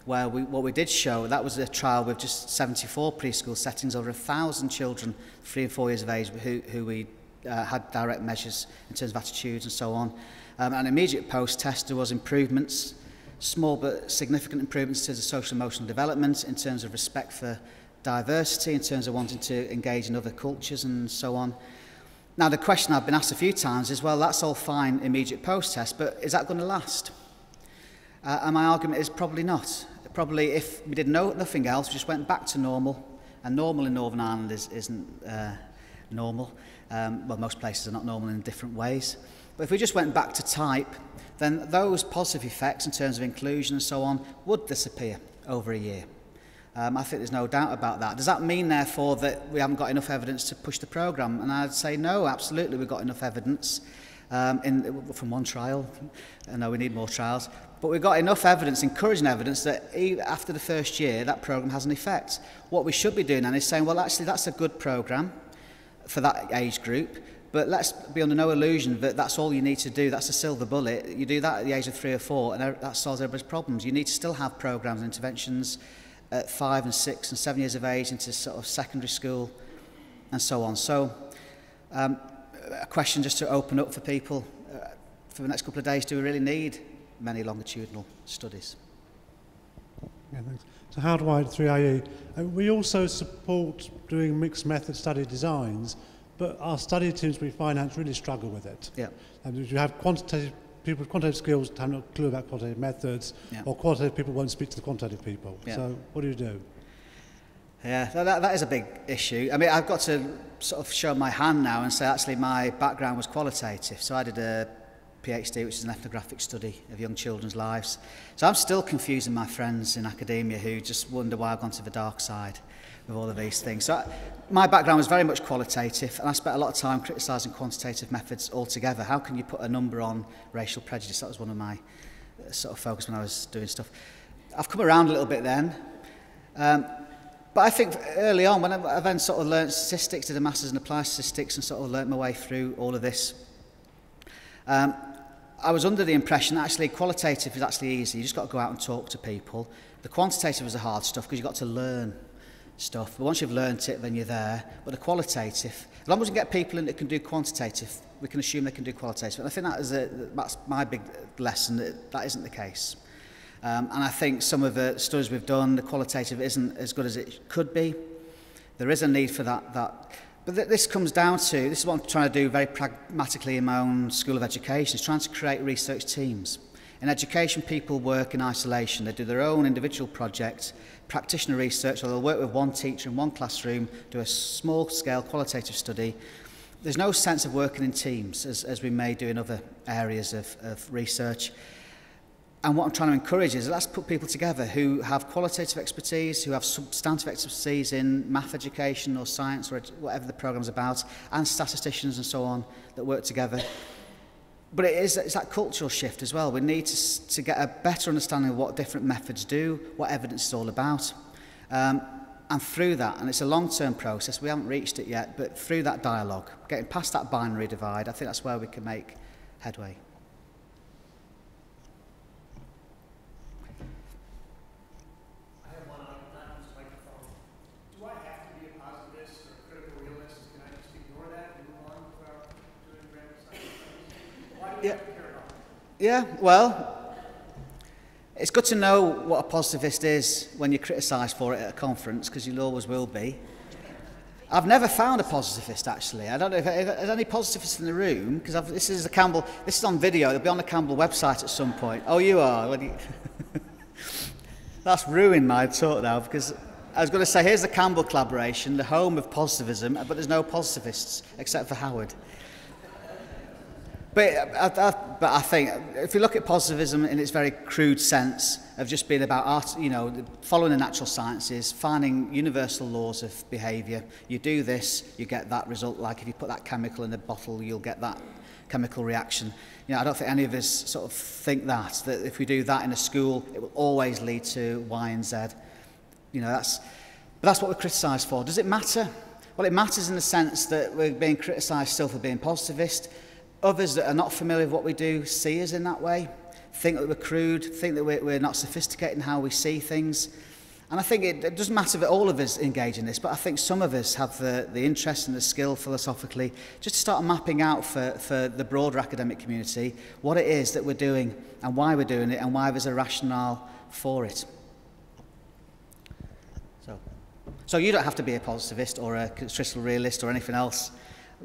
where what we did show, that was a trial with just 74 preschool settings, over 1,000 children 3 and 4 years of age who we had direct measures in terms of attitudes and so on. And immediate post-test, there was improvements, small but significant improvements in terms of social and emotional development, in terms of respect for diversity, in terms of wanting to engage in other cultures and so on. Now, the question I've been asked a few times is, well, that's all fine, immediate post-test, but is that going to last? And my argument is probably not. probably if we did nothing else, we just went back to normal. And normal in Northern Ireland isn't normal. Well, most places are not normal in different ways. But if we just went back to type, then those positive effects in terms of inclusion and so on would disappear over a year. I think there's no doubt about that. Does that mean, therefore, that we haven't got enough evidence to push the programme? And I'd say no, absolutely, we've got enough evidence from one trial. I know we need more trials. But we've got enough evidence, encouraging evidence, that after the first year, that programme has an effect. What we should be doing then is saying, well, actually, that's a good programme for that age group, but let's be under no illusion that that's all you need to do. That's a silver bullet. You do that at the age of 3 or 4, and that solves everybody's problems. You need to still have programmes and interventions at 5 and 6 and 7 years of age into sort of secondary school and so on. So a question just to open up for people for the next couple of days, do we really need many longitudinal studies? Yeah, thanks. So how do I, 3IE, we also support doing mixed method study designs, but our study teams we finance really struggle with it. Yeah. And you have quantitative people with quantitative skills have no clue about quantitative methods, Yeah. or quantitative people won't speak to the quantitative people. Yeah. So what do you do? Yeah, that is a big issue. I mean, I've got to sort of show my hand now and say actually my background was qualitative. So I did a PhD, which is an ethnographic study of young children's lives. So I'm still confusing my friends in academia who just wonder why I've gone to the dark side with all of these things. So my background was very much qualitative, and I spent a lot of time criticising quantitative methods altogether. How can you put a number on racial prejudice? That was one of my sort of focus when I was doing stuff. I've come around a little bit then. But I think early on, when I then sort of learned statistics, did a master's in applied statistics and sort of learnt my way through all of this, I was under the impression that actually qualitative is actually easy. You just got to go out and talk to people. The quantitative is the hard stuff because you've got to learn stuff. But once you've learnt it, then you're there. But the qualitative, as long as we can get people in that can do quantitative, we can assume they can do qualitative. And I think that's my big lesson, that isn't the case. And I think some of the studies we've done, the qualitative isn't as good as it could be. There is a need for that. But this comes down to, this is what I'm trying to do very pragmatically in my own School of Education, is trying to create research teams. In education, people work in isolation. They do their own individual project, practitioner research, or they'll work with one teacher in one classroom, do a small-scale qualitative study. There's no sense of working in teams, as we may do in other areas of research. And what I'm trying to encourage is let's put people together who have qualitative expertise, who have substantive expertise in math education or science or whatever the programme's about, and statisticians and so on that work together. But it's that cultural shift as well. We need to get a better understanding of what different methods do, what evidence is all about. And through that, and it's a long-term process, we haven't reached it yet, but through that dialogue, getting past that binary divide, I think that's where we can make headway. Yeah, well, it's good to know what a positivist is when you're criticised for it at a conference, because you always will be. I've never found a positivist, actually. I don't know if there's any positivists in the room, because this is on video. It'll be on the Campbell website at some point. Oh, you are? That's ruined my talk now, because I was going to say, here's the Campbell collaboration, the home of positivism, but there's no positivists, except for Howard. But I think if you look at positivism in its very crude sense of just being about art, following the natural sciences, finding universal laws of behaviour, you do this, you get that result. Like if you put that chemical in a bottle, you'll get that chemical reaction. I don't think any of us sort of think that if we do that in a school, it will always lead to Y and Z. That's what we're criticised for. Does it matter? Well, it matters in the sense that we're being criticised still for being positivist. Others that are not familiar with what we do see us in that way, think that we're crude, think that we're not sophisticated in how we see things. And I think it doesn't matter that all of us engage in this, but I think some of us have the interest and the skill philosophically just to start mapping out for the broader academic community what it is that we're doing and why we're doing it and why there's a rationale for it. So you don't have to be a positivist or a critical realist or anything else.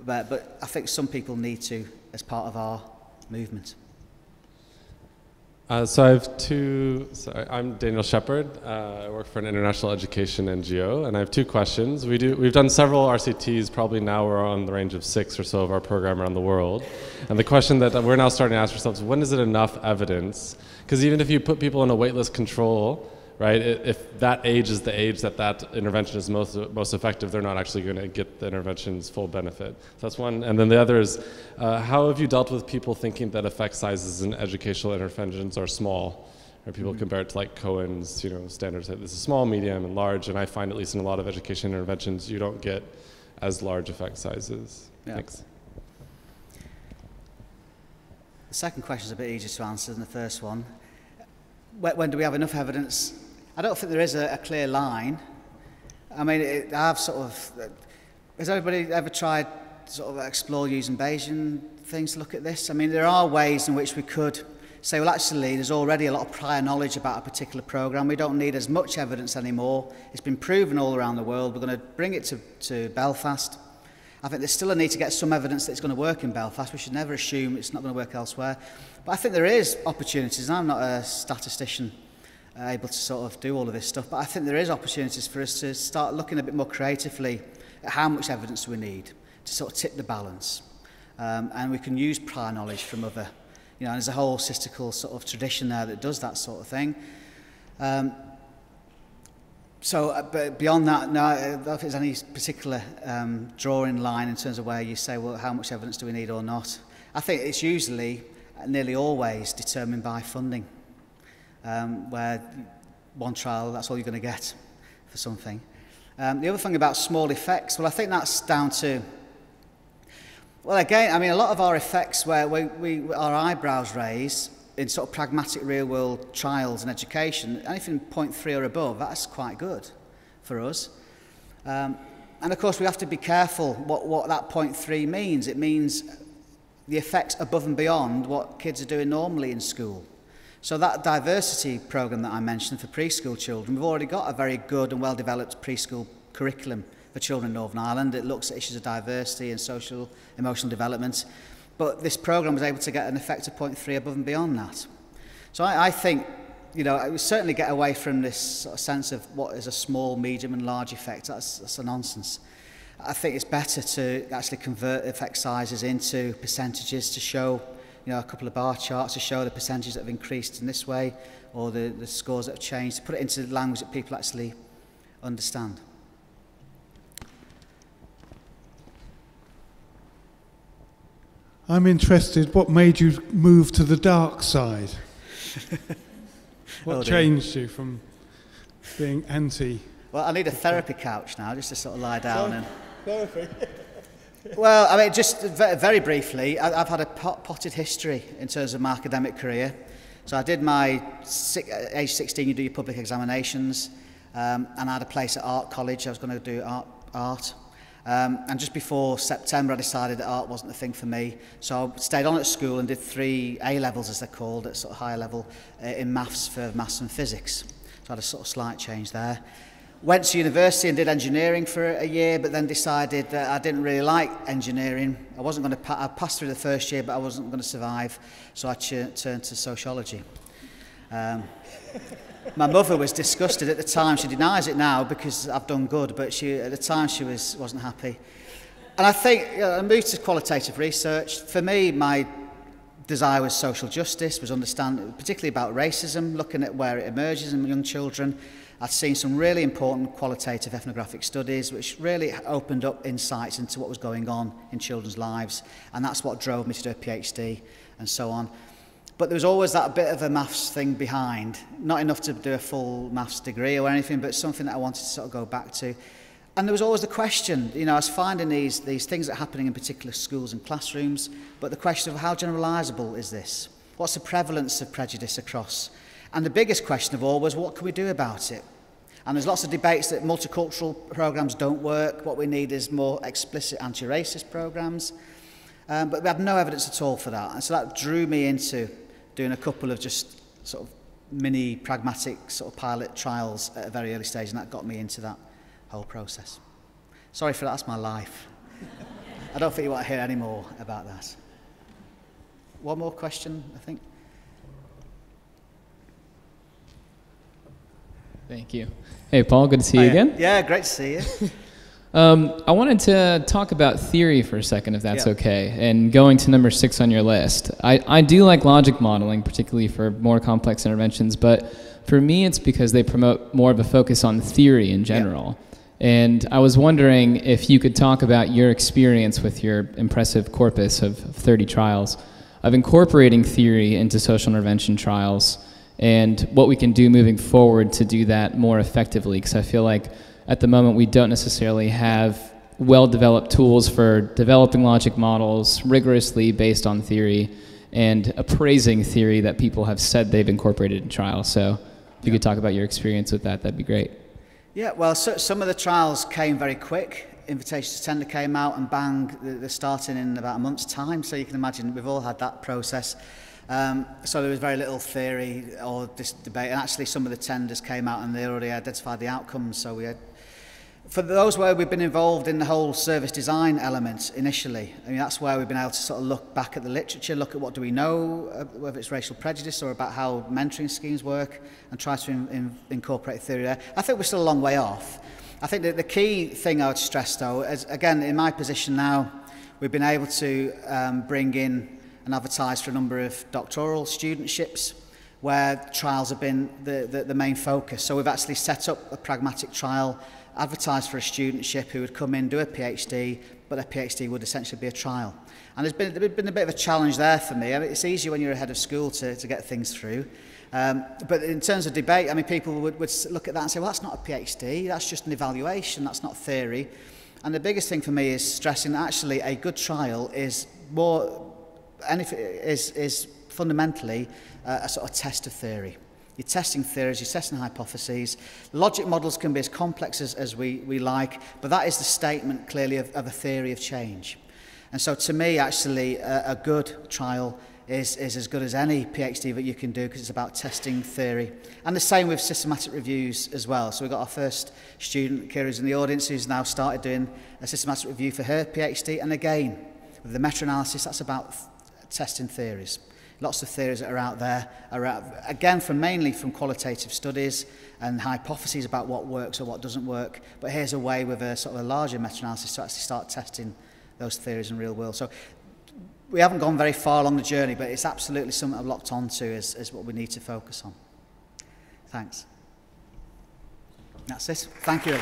But I think some people need to as part of our movement. So I have two. I'm Daniel Shepard. I work for an international education NGO, and I have two questions. We've done several RCTs. Probably now we're on the range of 6 or so of our program around the world. And the question that we're now starting to ask ourselves: when is it enough evidence? Because even if you put people in a waitlist control, right? If that age is the age that intervention is most effective, they're not actually going to get the intervention's full benefit. So that's one. And then the other is, how have you dealt with people thinking that effect sizes in educational interventions are small? Or people compare it to like Cohen's, standards. This is small, medium, and large. And I find, at least in a lot of education interventions, you don't get as large effect sizes. Yeah. Thanks. The second question is a bit easier to answer than the first one. When do we have enough evidence? I don't think there is a clear line. I mean, has everybody ever tried to sort of explore using Bayesian things to look at this? I mean, there are ways in which we could say, well, actually, there's already a lot of prior knowledge about a particular program. We don't need as much evidence anymore. It's been proven all around the world. We're going to bring it to Belfast. I think there's still a need to get some evidence that it's going to work in Belfast. We should never assume it's not going to work elsewhere. But I think there is opportunities, and I'm not a statistician able to sort of do all of this stuff, but I think there is opportunities for us to start looking a bit more creatively at how much evidence we need to sort of tip the balance. And we can use prior knowledge from other, and there's a whole statistical sort of tradition there that does that sort of thing. But beyond that, no, I don't know if there's any particular drawing line in terms of where you say, well, how much evidence do we need or not? I think it's usually, nearly always, determined by funding, where one trial, that's all you're going to get for something. The other thing about small effects, well, I think that's down to, well, again, I mean, a lot of our effects where our eyebrows raise in sort of pragmatic real-world trials and education, anything 0.3 or above, that's quite good for us. And of course, we have to be careful what that 0.3 means. It means the effects above and beyond what kids are doing normally in school. So that diversity program that I mentioned for preschool children, we've already got a very good and well-developed preschool curriculum for children in Northern Ireland. It looks at issues of diversity and social, emotional development. But this program was able to get an effect of 0.3 above and beyond that. So I think, we certainly get away from this sort of sense of what is a small, medium and large effect. That's a nonsense. I think it's better to actually convert effect sizes into percentages to show, a couple of bar charts to show the percentages that have increased in this way or the scores that have changed, to put it into language that people actually understand. I'm interested, what made you move to the dark side? What changed you from being anti? Well, I need a therapy couch now, just to sort of lie down. Therapy? Well, I mean, just very briefly, I've had a potted history in terms of my academic career. So I did my, age 16, you do your public examinations, and I had a place at art college. I was going to do art. And just before September, I decided that art wasn't the thing for me. So I stayed on at school and did 3 A-levels, as they're called, at sort of higher level, in maths and physics. So I had a sort of slight change there. Went to university and did engineering for a year, but then decided that I didn't really like engineering. I wasn't going to I passed through the first year, but I wasn't going to survive. So I turned to sociology. My mother was disgusted at the time. She denies it now because I've done good, but at the time she wasn't happy. And I think I moved to qualitative research. For me, my desire was social justice, was understanding, particularly about racism, looking at where it emerges in young children. I'd seen some really important qualitative ethnographic studies which really opened up insights into what was going on in children's lives, and that's what drove me to do a PhD and so on. But there was always that bit of a maths thing behind, not enough to do a full maths degree or anything, but something that I wanted to sort of go back to. And there was always the question, I was finding these things that are happening in particular schools and classrooms, but the question of how generalisable is this? What's the prevalence of prejudice across? And the biggest question of all was, what can we do about it? And there's lots of debates that multicultural programmes don't work. What we need is more explicit anti-racist programmes. But we had no evidence at all for that. And so that drew me into doing a couple of just sort of mini pragmatic sort of pilot trials at a very early stage, and that got me into that whole process. Sorry for that, that's my life. I don't think you want to hear any more about that. One more question, I think. Thank you. Hey, Paul, good to see you again. Yeah, great to see you. I wanted to talk about theory for a second, if that's okay, and going to number 6 on your list. I do like logic modeling, particularly for more complex interventions, but for me it's because they promote more of a focus on theory in general. And I was wondering if you could talk about your experience with your impressive corpus of 30 trials of incorporating theory into social intervention trials and what we can do moving forward to do that more effectively, because I feel like at the moment we don't necessarily have well-developed tools for developing logic models rigorously based on theory and appraising theory that people have said they've incorporated in trials. So if you could talk about your experience with that, that'd be great. Yeah, well, so, some of the trials came very quick. Invitation to tender came out and bang, they're starting in about a month's time. So you can imagine we've all had that process. So there was very little theory or this debate. And actually some of the tenders came out and they already identified the outcomes. So we had, for those where we've been involved in the whole service design element initially, I mean, that's where we've been able to sort of look back at the literature, look at what do we know, whether it's racial prejudice or about how mentoring schemes work, and try to incorporate theory there. I think we're still a long way off. I think that the key thing I would stress, though, is, again, in my position now, we've been able to bring in and advertise for a number of doctoral studentships where trials have been the main focus. So we've actually set up a pragmatic trial, advertised for a studentship who would come in, do a PhD, but a PhD would essentially be a trial. And there's been a bit of a challenge there for me. I mean, it's easier when you're ahead of school to get things through. But in terms of debate, I mean, people would look at that and say, well, that's not a PhD, that's just an evaluation, that's not theory. And the biggest thing for me is stressing that actually a good trial is more, and if it is fundamentally a sort of test of theory. You're testing theories, you're testing hypotheses. Logic models can be as complex as we like, but that is the statement clearly of a theory of change. And so to me, actually, a good trial is as good as any PhD that you can do because it's about testing theory. And the same with systematic reviews as well. So we've got our first student, Kira's in the audience, who's now started doing a systematic review for her PhD. And again, with the meta-analysis, that's about testing theories. Lots of theories that are out there, again, mainly from qualitative studies and hypotheses about what works or what doesn't work. But here's a way with a sort of a larger meta-analysis to actually start testing those theories in real world. So we haven't gone very far along the journey, but it's absolutely something I've locked onto as what we need to focus on. Thanks. That's it. Thank you.